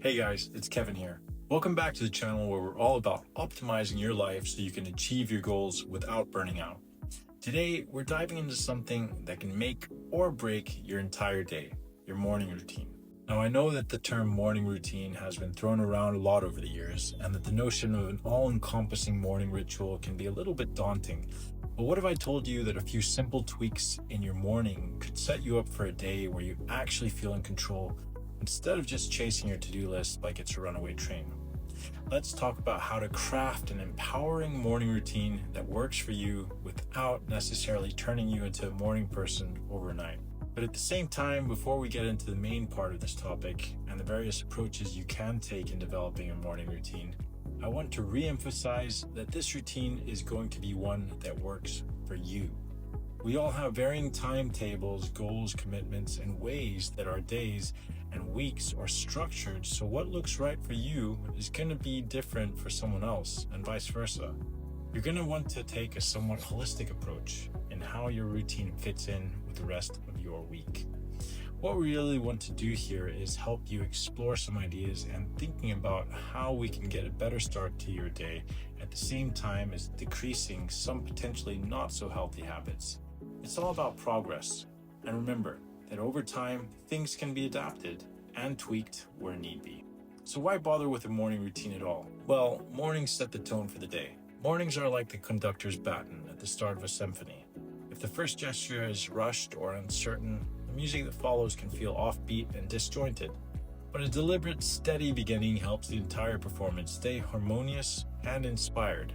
Hey guys, it's Kevin here. Welcome back to the channel where we're all about optimizing your life so you can achieve your goals without burning out. Today, we're diving into something that can make or break your entire day, your morning routine. Now, I know that the term morning routine has been thrown around a lot over the years, and that the notion of an all-encompassing morning ritual can be a little bit daunting. But what if I told you that a few simple tweaks in your morning could set you up for a day where you actually feel in control instead of just chasing your to-do list like it's a runaway train? Let's talk about how to craft an empowering morning routine that works for you without necessarily turning you into a morning person overnight. But at the same time, before we get into the main part of this topic and the various approaches you can take in developing a morning routine, I want to re-emphasize that this routine is going to be one that works for you. We all have varying timetables, goals, commitments, and ways that our days and weeks are structured, so what looks right for you is going to be different for someone else, and vice versa. You're going to want to take a somewhat holistic approach in how your routine fits in with the rest of your week. What we really want to do here is help you explore some ideas and thinking about how we can get a better start to your day at the same time as decreasing some potentially not so healthy habits. It's all about progress. And remember that over time, things can be adapted and tweaked where need be. So why bother with a morning routine at all? Well, mornings set the tone for the day. Mornings are like the conductor's baton at the start of a symphony. If the first gesture is rushed or uncertain, the music that follows can feel offbeat and disjointed. But a deliberate, steady beginning helps the entire performance stay harmonious and inspired.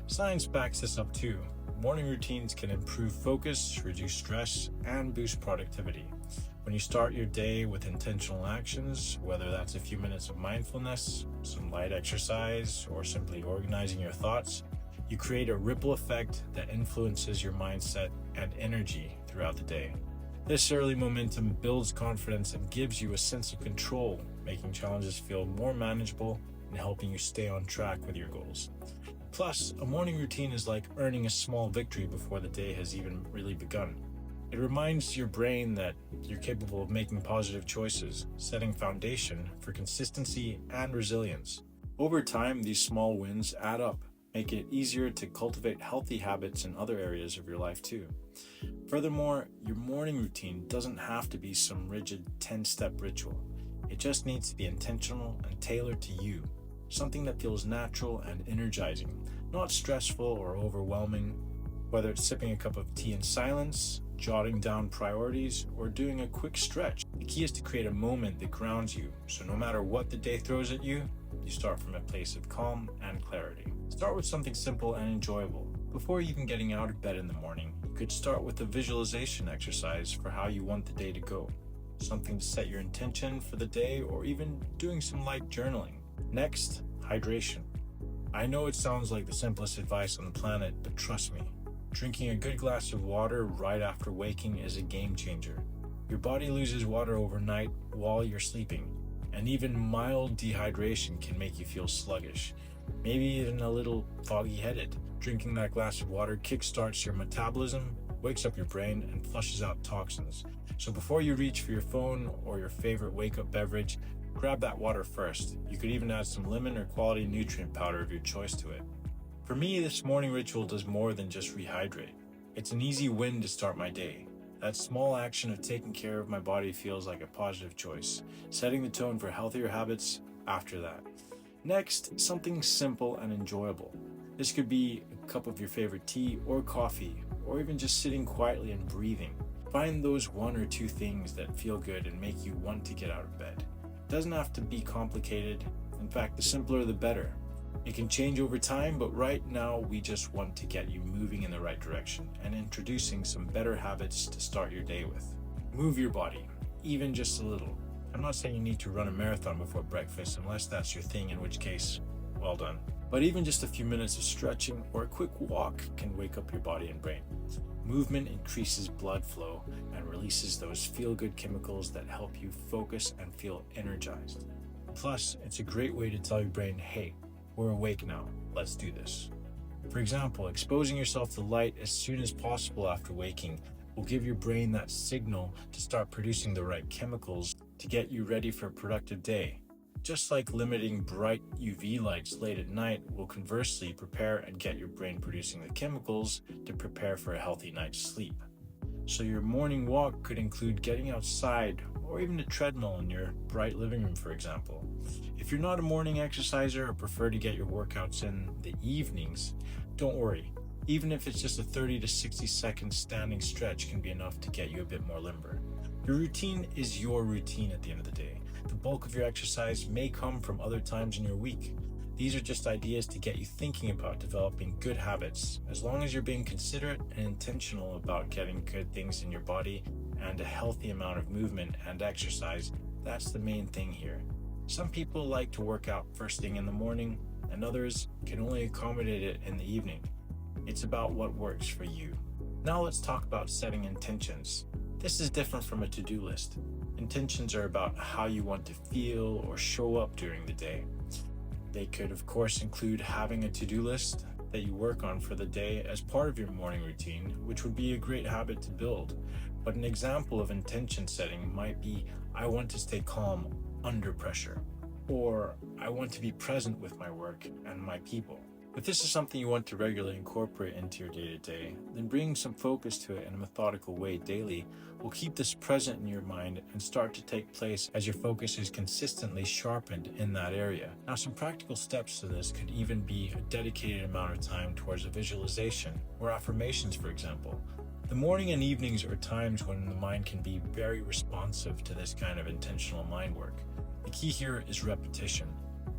Science backs this up too. Morning routines can improve focus, reduce stress, and boost productivity. When you start your day with intentional actions, whether that's a few minutes of mindfulness, some light exercise, or simply organizing your thoughts, you create a ripple effect that influences your mindset and energy throughout the day. This early momentum builds confidence and gives you a sense of control, making challenges feel more manageable and helping you stay on track with your goals. Plus, a morning routine is like earning a small victory before the day has even really begun. It reminds your brain that you're capable of making positive choices, setting foundation for consistency and resilience. Over time, these small wins add up, make it easier to cultivate healthy habits in other areas of your life too. Furthermore, your morning routine doesn't have to be some rigid 10-step ritual. It just needs to be intentional and tailored to you. Something that feels natural and energizing, not stressful or overwhelming. Whether it's sipping a cup of tea in silence, jotting down priorities, or doing a quick stretch, the key is to create a moment that grounds you, so no matter what the day throws at you, you start from a place of calm and clarity. Start with something simple and enjoyable. Before even getting out of bed in the morning, you could start with a visualization exercise for how you want the day to go. Something to set your intention for the day, or even doing some light journaling. Next, hydration. I know it sounds like the simplest advice on the planet, but trust me, drinking a good glass of water right after waking is a game changer. Your body loses water overnight while you're sleeping, and even mild dehydration can make you feel sluggish, maybe even a little foggy-headed. Drinking that glass of water kickstarts your metabolism, wakes up your brain, and flushes out toxins. So before you reach for your phone or your favorite wake-up beverage, grab that water first. You could even add some lemon or quality nutrient powder of your choice to it. For me, this morning ritual does more than just rehydrate. It's an easy win to start my day. That small action of taking care of my body feels like a positive choice, setting the tone for healthier habits after that. Next, something simple and enjoyable. This could be a cup of your favorite tea or coffee, or even just sitting quietly and breathing. Find those one or two things that feel good and make you want to get out of bed. It doesn't have to be complicated. In fact, the simpler the better. It can change over time, but right now we just want to get you moving in the right direction and introducing some better habits to start your day with. Move your body, even just a little. I'm not saying you need to run a marathon before breakfast unless that's your thing, in which case, well done. But even just a few minutes of stretching or a quick walk can wake up your body and brain. Movement increases blood flow and releases those feel-good chemicals that help you focus and feel energized. Plus, it's a great way to tell your brain, hey, we're awake now, let's do this. For example, exposing yourself to light as soon as possible after waking will give your brain that signal to start producing the right chemicals to get you ready for a productive day. Just like limiting bright UV lights late at night will conversely prepare and get your brain producing the chemicals to prepare for a healthy night's sleep. So your morning walk could include getting outside or even a treadmill in your bright living room, for example. If you're not a morning exerciser or prefer to get your workouts in the evenings, don't worry. Even if it's just a 30 to 60 second standing stretch can be enough to get you a bit more limber. Your routine is your routine at the end of the day. The bulk of your exercise may come from other times in your week. These are just ideas to get you thinking about developing good habits. As long as you're being considerate and intentional about getting good things in your body and a healthy amount of movement and exercise, that's the main thing here. Some people like to work out first thing in the morning, and others can only accommodate it in the evening. It's about what works for you. Now let's talk about setting intentions. This is different from a to-do list. Intentions are about how you want to feel or show up during the day. They could, of course, include having a to-do list that you work on for the day as part of your morning routine, which would be a great habit to build. But an example of intention setting might be, I want to stay calm under pressure, or I want to be present with my work and my people. If this is something you want to regularly incorporate into your day-to-day, then bringing some focus to it in a methodical way daily will keep this present in your mind and start to take place as your focus is consistently sharpened in that area. Now, some practical steps to this could even be a dedicated amount of time towards a visualization or affirmations, for example. The morning and evenings are times when the mind can be very responsive to this kind of intentional mind work. The key here is repetition.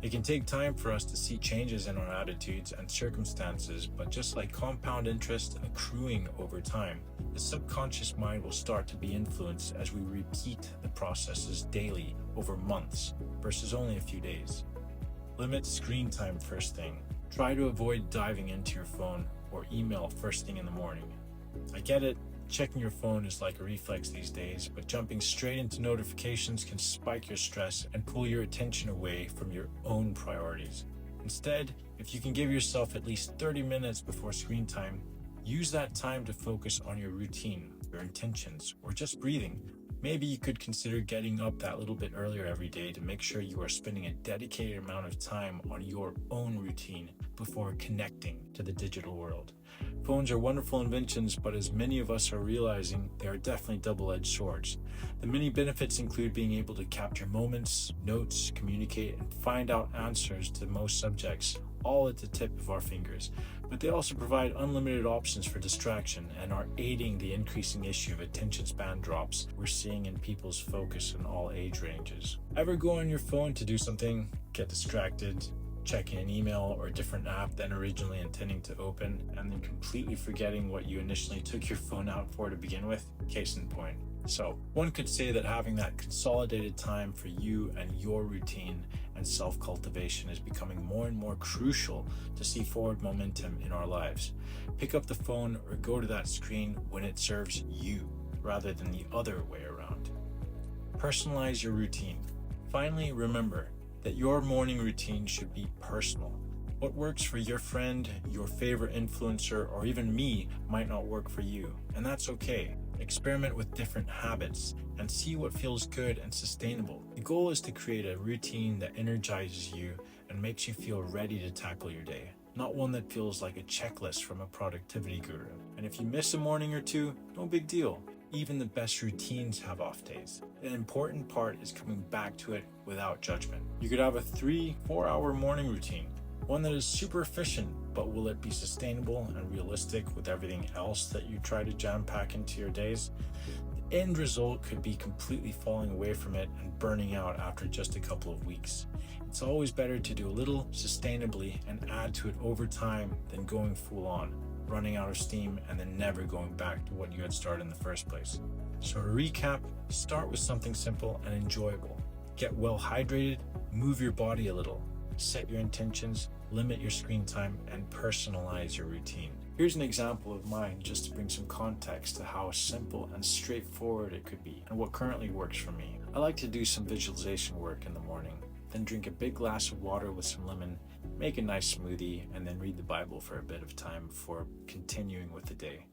It can take time for us to see changes in our attitudes and circumstances, but just like compound interest accruing over time, the subconscious mind will start to be influenced as we repeat the processes daily over months versus only a few days. Limit screen time first thing. Try to avoid diving into your phone or email first thing in the morning. I get it. Checking your phone is like a reflex these days, but jumping straight into notifications can spike your stress and pull your attention away from your own priorities. Instead, if you can give yourself at least 30 minutes before screen time, use that time to focus on your routine, your intentions, or just breathing. Maybe you could consider getting up that little bit earlier every day to make sure you are spending a dedicated amount of time on your own routine before connecting to the digital world. Phones are wonderful inventions, but as many of us are realizing, they are definitely double-edged swords. The many benefits include being able to capture moments, notes, communicate, and find out answers to most subjects, all at the tip of our fingers. But they also provide unlimited options for distraction and are aiding the increasing issue of attention span drops we're seeing in people's focus in all age ranges. Ever go on your phone to do something, get distracted, checking an email or a different app than originally intending to open, and then completely forgetting what you initially took your phone out for to begin with? Case in point. So, one could say that having that consolidated time for you and your routine and self-cultivation is becoming more and more crucial to see forward momentum in our lives. Pick up the phone or go to that screen when it serves you, rather than the other way around. Personalize your routine. Finally, remember that your morning routine should be personal. What works for your friend, your favorite influencer, or even me might not work for you, and that's okay. Experiment with different habits and see what feels good and sustainable. The goal is to create a routine that energizes you and makes you feel ready to tackle your day, not one that feels like a checklist from a productivity guru. And if you miss a morning or two, no big deal. Even the best routines have off days. The important part is coming back to it without judgment. You could have a 3-4 hour morning routine, one that is super efficient, but will it be sustainable and realistic with everything else that you try to jam pack into your days? The end result could be completely falling away from it and burning out after just a couple of weeks. It's always better to do a little sustainably and add to it over time than going full on, running out of steam and then never going back to what you had started in the first place. So to recap, start with something simple and enjoyable. Get well hydrated, move your body a little, set your intentions, limit your screen time, and personalize your routine. Here's an example of mine just to bring some context to how simple and straightforward it could be and what currently works for me. I like to do some visualization work in the morning, then drink a big glass of water with some lemon, make a nice smoothie, and then read the Bible for a bit of time before continuing with the day.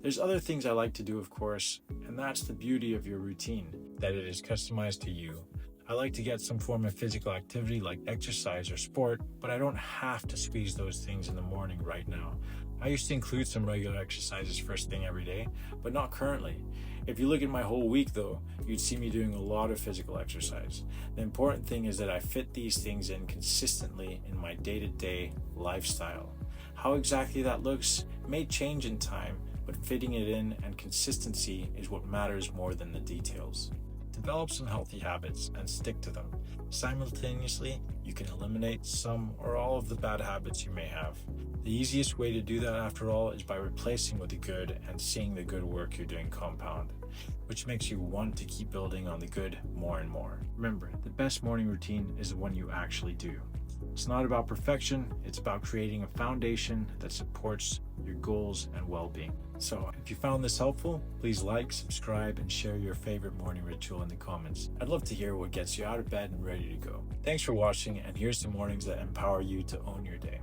There's other things I like to do, of course, and that's the beauty of your routine, that it is customized to you. I like to get some form of physical activity like exercise or sport, but I don't have to squeeze those things in the morning right now. I used to include some regular exercises first thing every day, but not currently. If you look at my whole week though, you'd see me doing a lot of physical exercise. The important thing is that I fit these things in consistently in my day-to-day lifestyle. How exactly that looks may change in time, but fitting it in and consistency is what matters more than the details. Develop some healthy habits and stick to them. Simultaneously, you can eliminate some or all of the bad habits you may have. The easiest way to do that, after all, is by replacing with the good and seeing the good work you're doing compound, which makes you want to keep building on the good more and more. Remember, the best morning routine is the one you actually do. It's not about perfection, it's about creating a foundation that supports your goals and well-being. So if you found this helpful, please like, subscribe, and share your favorite morning ritual in the comments. I'd love to hear what gets you out of bed and ready to go. Thanks for watching, and here's the mornings that empower you to own your day.